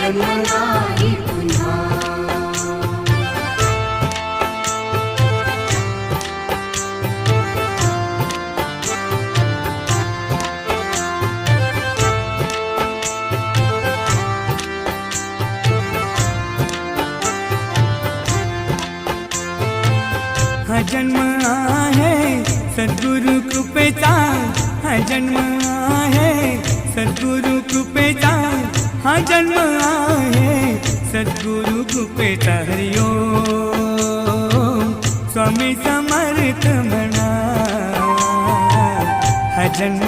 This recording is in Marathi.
जन्म नाही पुन्हा। हा जन्म आहे सद्गुरु कृपेचा, हा जन्म आहे सद्गुरु कृपेचा, हा जन्म आहे सद्गुरु कृपेचा। हरि ओम स्वामी समर्थ म्हणा, हा जन्म